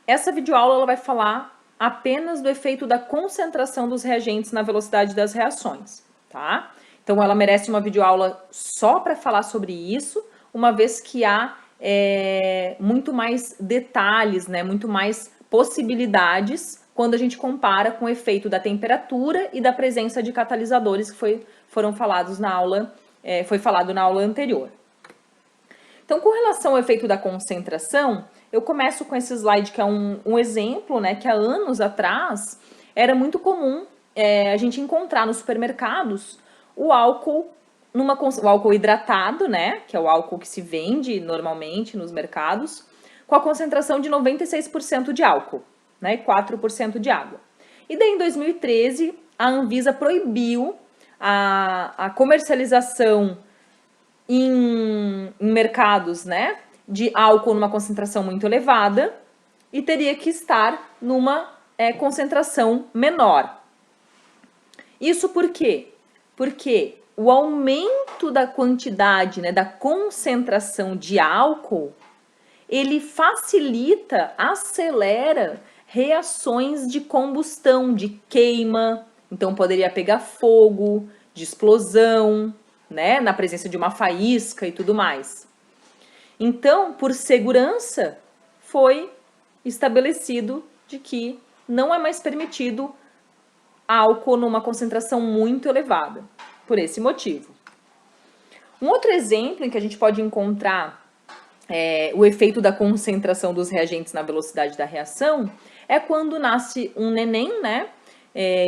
essa videoaula ela vai falar apenas do efeito da concentração dos reagentes na velocidade das reações, tá? Então, ela merece uma videoaula só para falar sobre isso, uma vez que há muito mais detalhes, né, muito mais possibilidades quando a gente compara com o efeito da temperatura e da presença de catalisadores que foram falados na aula, foi falado na aula anterior. Então, com relação ao efeito da concentração, eu começo com esse slide que é um exemplo, né, que há anos atrás era muito comum a gente encontrar nos supermercados o álcool, o álcool hidratado, né, que é o álcool que se vende normalmente nos mercados, com a concentração de 96% de álcool, né, e 4% de água. E daí, em 2013, a Anvisa proibiu a comercialização em mercados, né, de álcool numa concentração muito elevada e teria que estar numa concentração menor. Isso por quê? Porque o aumento da quantidade, né, da concentração de álcool, ele facilita, acelera reações de combustão, de queima, então poderia pegar fogo, de explosão, né, na presença de uma faísca e tudo mais. Então, por segurança, foi estabelecido de que não é mais permitido álcool numa concentração muito elevada, por esse motivo. Um outro exemplo em que a gente pode encontrar o efeito da concentração dos reagentes na velocidade da reação é quando nasce um neném, né?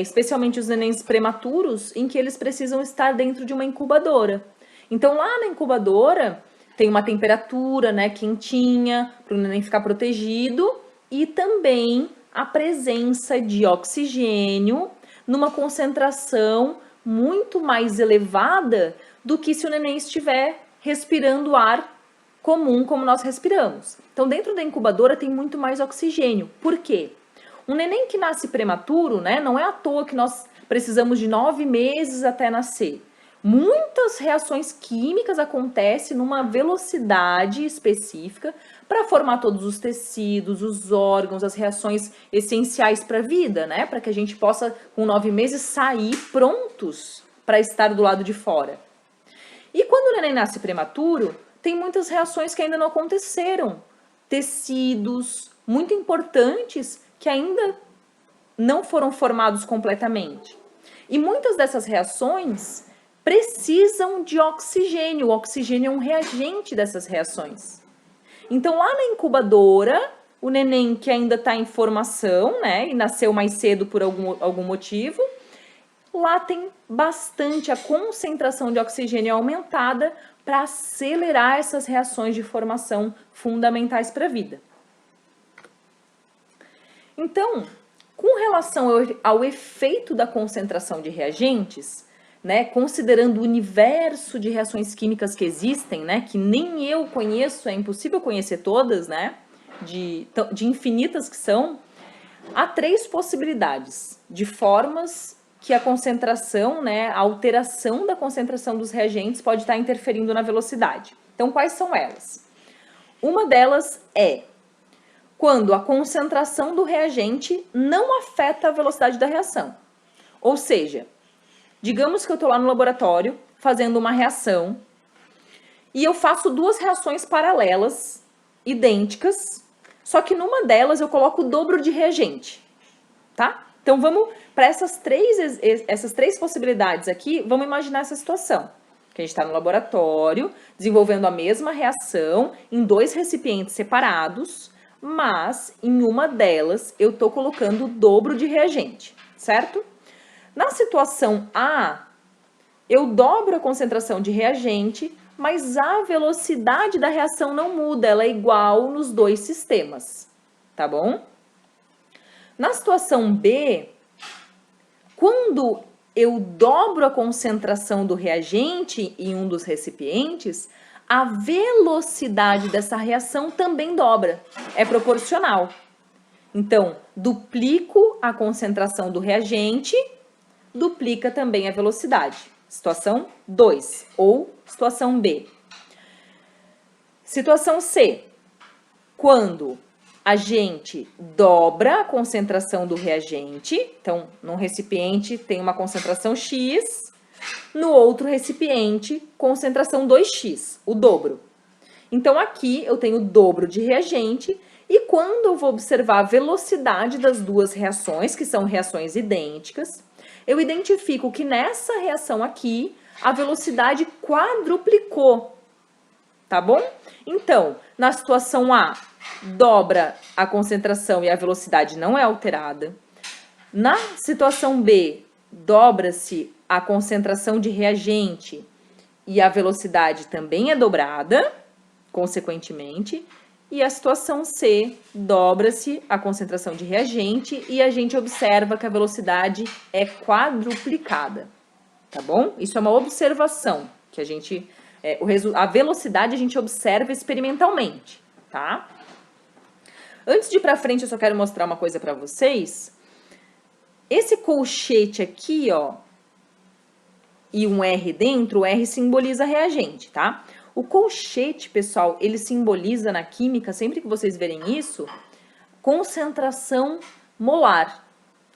Especialmente os nenéns prematuros, em que eles precisam estar dentro de uma incubadora. Então, lá na incubadora, tem uma temperatura, né, quentinha, para o neném ficar protegido, e também a presença de oxigênio numa concentração muito mais elevada do que se o neném estiver respirando ar comum como nós respiramos. Então, dentro da incubadora tem muito mais oxigênio. Por quê? Um neném que nasce prematuro, né, não é à toa que nós precisamos de 9 meses até nascer. Muitas reações químicas acontecem numa velocidade específica para formar todos os tecidos, os órgãos, as reações essenciais para a vida, né? Para que a gente possa, com 9 meses, sair prontos para estar do lado de fora. E quando o neném nasce prematuro, tem muitas reações que ainda não aconteceram. Tecidos muito importantes que ainda não foram formados completamente. E muitas dessas reações precisam de oxigênio. O oxigênio é um reagente dessas reações. Então, lá na incubadora, o neném que ainda está em formação, né, e nasceu mais cedo por algum motivo, lá tem bastante, a concentração de oxigênio aumentada para acelerar essas reações de formação fundamentais para a vida. Então, com relação ao efeito da concentração de reagentes, né, considerando o universo de reações químicas que existem, né, que nem eu conheço, é impossível conhecer todas, né, de infinitas que são, há 3 possibilidades de formas que a concentração, né, a alteração da concentração dos reagentes pode estar interferindo na velocidade. Então, quais são elas? Uma delas é quando a concentração do reagente não afeta a velocidade da reação. Ou seja, digamos que eu estou lá no laboratório fazendo uma reação e eu faço 2 reações paralelas, idênticas, só que numa delas eu coloco o dobro de reagente, tá? Então vamos para essas três possibilidades aqui, vamos imaginar essa situação. Que a gente está no laboratório, desenvolvendo a mesma reação em 2 recipientes separados, mas em uma delas eu estou colocando o dobro de reagente, certo? Na situação A, eu dobro a concentração de reagente, mas a velocidade da reação não muda, ela é igual nos 2 sistemas, tá bom? Na situação B, quando eu dobro a concentração do reagente em um dos recipientes, a velocidade dessa reação também dobra, é proporcional. Então, duplico a concentração do reagente, duplica também a velocidade. Situação 2, ou situação B. Situação C, quando a gente dobra a concentração do reagente. Então, num recipiente tem uma concentração X, no outro recipiente, concentração 2x, o dobro. Então, aqui eu tenho o dobro de reagente, e quando eu vou observar a velocidade das duas reações, que são reações idênticas, eu identifico que nessa reação aqui, a velocidade quadruplicou, tá bom? Então, na situação A, dobra a concentração e a velocidade não é alterada. Na situação B, dobra-se a concentração de reagente e a velocidade também é dobrada, consequentemente. E a situação C, dobra-se a concentração de reagente e a gente observa que a velocidade é quadruplicada, tá bom? Isso é uma observação, que a gente, a velocidade a gente observa experimentalmente, tá? Antes de ir pra frente, eu só quero mostrar uma coisa para vocês. Esse colchete aqui, ó, e um R dentro, o R simboliza reagente, tá? O colchete, pessoal, ele simboliza na química, sempre que vocês verem isso, concentração molar,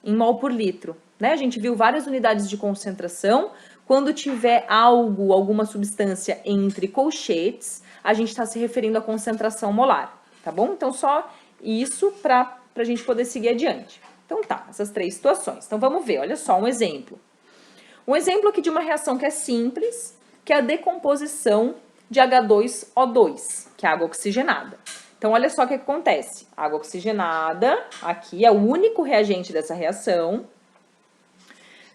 em mol por litro, né? A gente viu várias unidades de concentração. Quando tiver algo, alguma substância entre colchetes, a gente está se referindo à concentração molar, tá bom? Então, só isso para a gente poder seguir adiante. Então, tá, essas três situações. Então, vamos ver, olha só, um exemplo. Um exemplo aqui de uma reação que é simples, que é a decomposição de H2O2, que é água oxigenada. Então, olha só o que acontece. A água oxigenada, aqui é o único reagente dessa reação,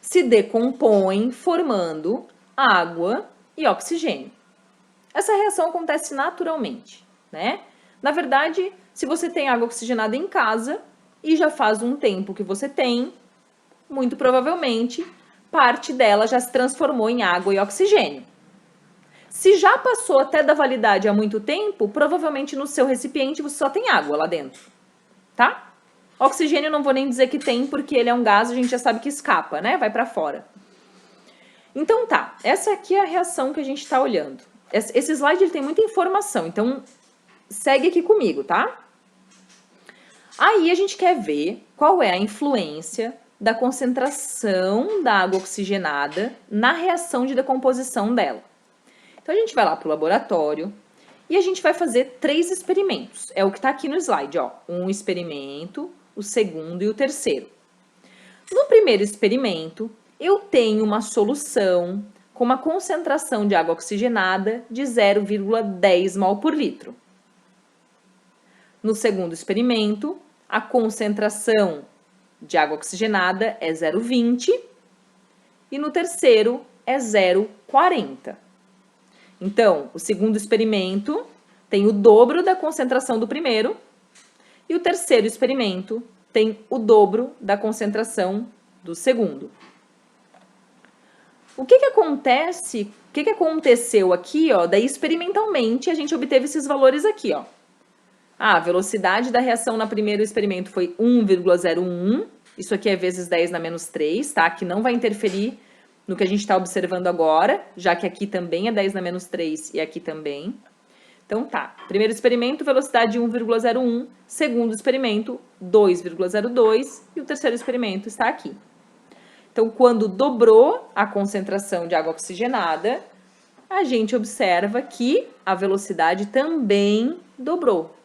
se decompõe formando água e oxigênio. Essa reação acontece naturalmente, né? Na verdade, se você tem água oxigenada em casa e já faz um tempo que você tem, muito provavelmente, parte dela já se transformou em água e oxigênio. Se já passou até da validade há muito tempo, provavelmente no seu recipiente você só tem água lá dentro, tá? Oxigênio não vou nem dizer que tem, porque ele é um gás, a gente já sabe que escapa, né? Vai para fora. Então tá, essa aqui é a reação que a gente está olhando. Esse slide ele tem muita informação, então segue aqui comigo, tá? Aí a gente quer ver qual é a influência da concentração da água oxigenada na reação de decomposição dela. Então, a gente vai lá para o laboratório e a gente vai fazer 3 experimentos. É o que está aqui no slide, ó. Um experimento, o segundo e o terceiro. No primeiro experimento, eu tenho uma solução com uma concentração de água oxigenada de 0,10 mol por litro. No segundo experimento, a concentração de água oxigenada é 0,20 e no terceiro é 0,40. Então, o segundo experimento tem o dobro da concentração do primeiro e o terceiro experimento tem o dobro da concentração do segundo. O que acontece? O que aconteceu aqui, ó? Daí, experimentalmente, a gente obteve esses valores aqui, ó. A velocidade da reação no primeiro experimento foi 1,01. Isso aqui é vezes 10 na menos 3, tá? Que não vai interferir no que a gente está observando agora, já que aqui também é 10 na menos 3 e aqui também. Então, tá. Primeiro experimento, velocidade 1,01. Segundo experimento, 2,02. E o terceiro experimento está aqui. Então, quando dobrou a concentração de água oxigenada, a gente observa que a velocidade também dobrou.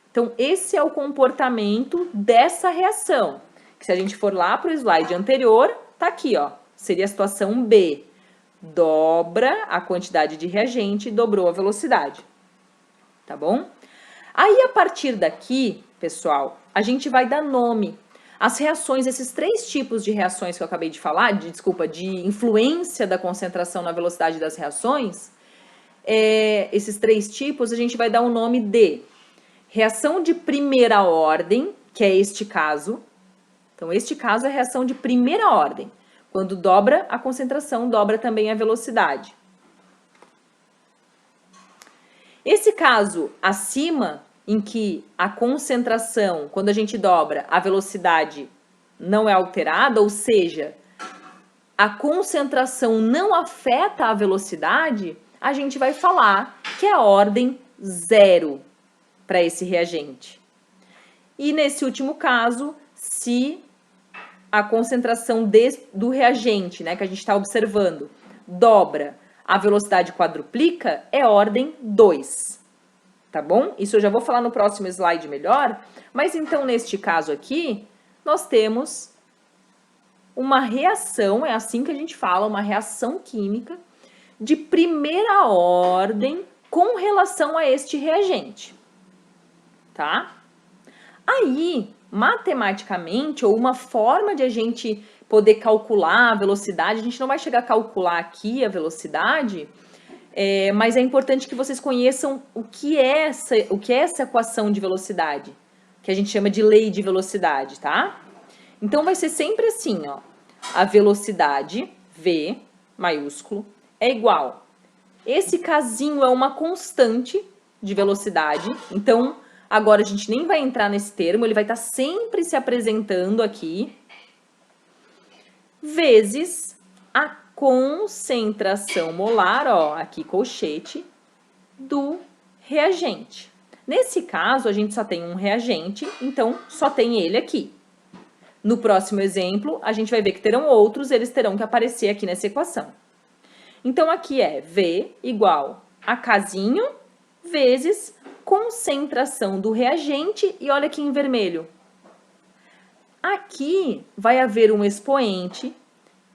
Então, esse é o comportamento dessa reação. Que se a gente for lá para o slide anterior, tá aqui, ó. Seria a situação B. Dobra a quantidade de reagente e dobrou a velocidade. Tá bom? Aí, a partir daqui, pessoal, a gente vai dar nome. As reações, esses 3 tipos de reações que eu acabei de falar, de influência da concentração na velocidade das reações, esses 3 tipos, a gente vai dar o nome de reação de primeira ordem, que é este caso. Então, este caso é a reação de primeira ordem. Quando dobra a concentração, dobra também a velocidade. Esse caso acima, em que a concentração, quando a gente dobra, a velocidade não é alterada, ou seja, a concentração não afeta a velocidade, a gente vai falar que é a ordem 0 para esse reagente. E nesse último caso, se a concentração do reagente, né, que a gente está observando, dobra, a velocidade quadruplica, é ordem 2. Tá bom? Isso eu já vou falar no próximo slide melhor. Mas então, neste caso aqui, nós temos uma reação, é assim que a gente fala, uma reação química de primeira ordem com relação a este reagente, tá? Aí, matematicamente, ou uma forma de a gente poder calcular a velocidade, a gente não vai chegar a calcular aqui a velocidade, mas é importante que vocês conheçam o que é essa equação de velocidade, que a gente chama de lei de velocidade, tá? Então, vai ser sempre assim, ó, a velocidade, V, maiúsculo, é igual. Esse casinho é uma constante de velocidade, então, agora a gente nem vai entrar nesse termo, ele vai estar sempre se apresentando aqui, vezes a concentração molar, ó, aqui colchete, do reagente. Nesse caso, a gente só tem um reagente, então só tem ele aqui. No próximo exemplo, a gente vai ver que terão outros, eles terão que aparecer aqui nessa equação. Então, aqui é V igual a casinho vezes concentração do reagente, e olha aqui em vermelho. Aqui vai haver um expoente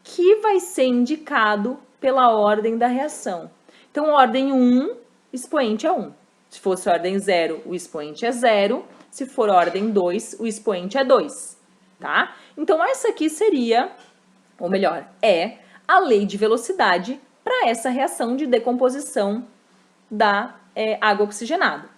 que vai ser indicado pela ordem da reação. Então, ordem 1, expoente é 1. Se fosse ordem 0, o expoente é 0. Se for ordem 2, o expoente é 2. Tá? Então, essa aqui seria, ou melhor, é a lei de velocidade para essa reação de decomposição da água oxigenada.